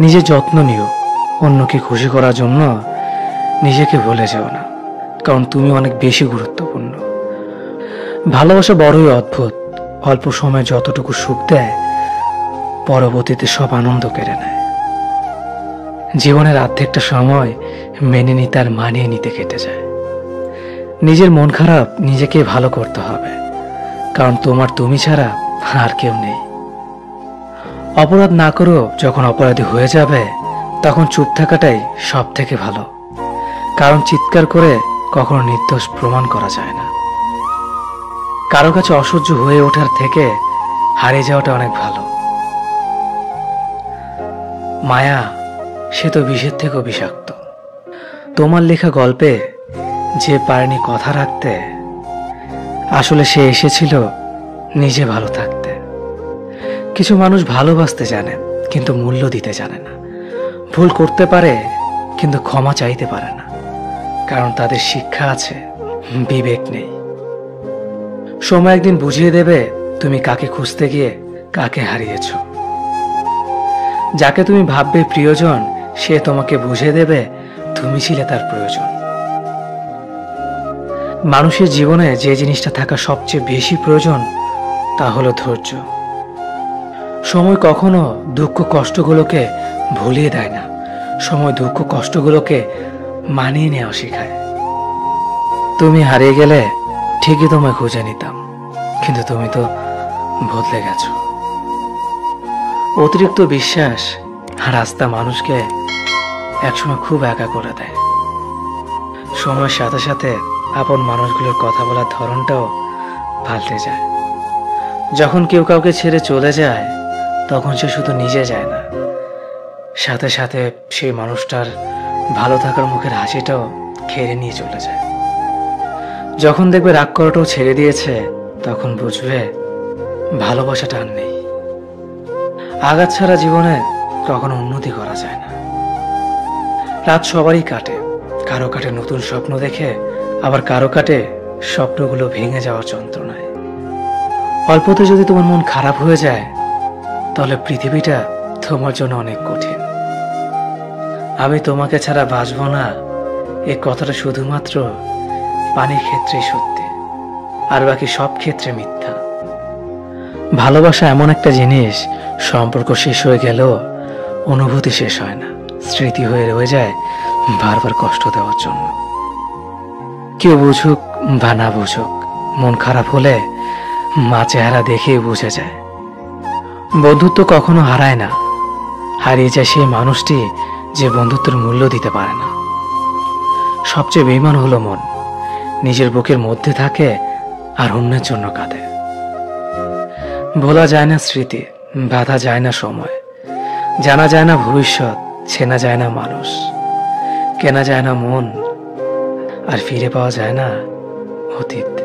নিজের যত্ন নিও, অন্যকে খুশি করার জন্য নিজেকে ভুলে যেও না, কারণ তুমি অনেক বেশি গুরুত্বপূর্ণ। ভালোবাসা বড়ই অদ্ভুত, অল্প সময়ে যতটুকু সুখ দেয় পরবর্তীতে সব আনন্দ কেড়ে নেয়। জীবনের অর্ধেকটা সময় মেনে নিতে আর মানিয়ে নিতে কেটে যায়। নিজের মন খারাপ নিজেকে ভালো করতে হবে, কারণ তোমার তুমি ছাড়া আর কেউ নেই। অপরাধ না করো, যখন অপরাধী হয়ে যাবে তখন চুপ থাকাটাই সব থেকে ভালো, কারণ চিৎকার করে কখনো নির্দোষ প্রমাণ করা যায় না। কারো কাছে অসহ্য হয়ে ওঠার থেকে হারিয়ে যাওয়াটা অনেক ভালো। মায়া সে তো বিষের থেকেও বিষাক্ত। তোমার লেখা গল্পে যে পারেনি কথা রাখতে, আসলে সে এসেছিল নিজে ভালো থাকতে। কিছু মানুষ ভালোবাসতে জানে কিন্তু মূল্য দিতে জানে না। ভুল করতে পারে কিন্তু ক্ষমা চাইতে পারে না, কারণ তাদের শিক্ষা আছে, বিবেক নেই। সময় একদিন বুঝিয়ে দেবে তুমি কাকে খুঁজতে গিয়ে কাকে হারিয়েছ। যাকে তুমি ভাববে প্রিয়জন, সে তোমাকে বুঝিয়ে দেবে তুমি ছিলে তার প্রয়োজন। মানুষের জীবনে যে জিনিসটা থাকা সবচেয়ে বেশি প্রয়োজন তা হলো ধৈর্য। সময় কখনো দুঃখ কষ্টগুলোকে ভুলিয়ে দেয় না, সময় দুঃখ কষ্টগুলোকে মানিয়ে নেওয়া শেখায়। তুমি হারিয়ে গেলে ঠিকই তোমায় খুঁজে নিতাম, কিন্তু তুমি তো বদলে গেছো। অতিরিক্ত বিশ্বাস আর আস্থা মানুষকে একসময় খুব একা করে দেয়। সময়ের সাথে সাথে আপন মানুষগুলোর কথা বলার ধরনটাও পাল্টে যায়। যখন কেউ কাউকে ছেড়ে চলে যায় তখন সে শুধু নিজে যায় না, সাথে সাথে সেই মানুষটার ভালো থাকার মুখের হাসিটাও কেড়ে নিয়ে চলে যায়। যখন দেখবে রাগ করাটাও ছেড়ে দিয়েছে, তখন বুঝবে ভালোবাসাটা আর নেই। আঘাত ছাড়া জীবনে কখনো উন্নতি করা যায় না। রাত সবারই কাটে, কারো কাটে নতুন স্বপ্ন দেখে, আবার কারো কাটে স্বপ্নগুলো ভেঙে যাওয়ার যন্ত্রণায়। অল্পতে যদি তোমার মন খারাপ হয়ে যায়, তাহলে পৃথিবীটা তোমার জন্য অনেক কঠিন। আমি তোমাকে ছাড়া বাঁচব না, এ কথাটা শুধুমাত্র পানির ক্ষেত্রেই সত্যি, আর বাকি সব ক্ষেত্রে মিথ্যা। ভালোবাসা এমন একটা জিনিস, সম্পর্ক শেষ হয়ে গেলেও অনুভূতি শেষ হয় না, স্মৃতি হয়ে রয়ে যায় বারবার কষ্ট দেওয়ার জন্য। কেউ বুঝুক বা না বুঝুক, মন খারাপ হলে মা চেহারা দেখেই বুঝে যায়। বন্ধুত্ব কখনো হারায় না, হারিয়ে যায় সেই মানুষটি যে বন্ধুত্বের মূল্য দিতে পারে না। সবচেয়ে বেঈমান হলো মন, নিজের বুকের মধ্যে থাকে আর অন্যের জন্য কাঁদে। ভোলা যায় না স্মৃতি, বাধা যায় না সময়, জানা যায় না ভবিষ্যৎ, চেনা যায় না মানুষ, কেনা যায় না মন, আর ফিরে পাওয়া যায় না অতীত।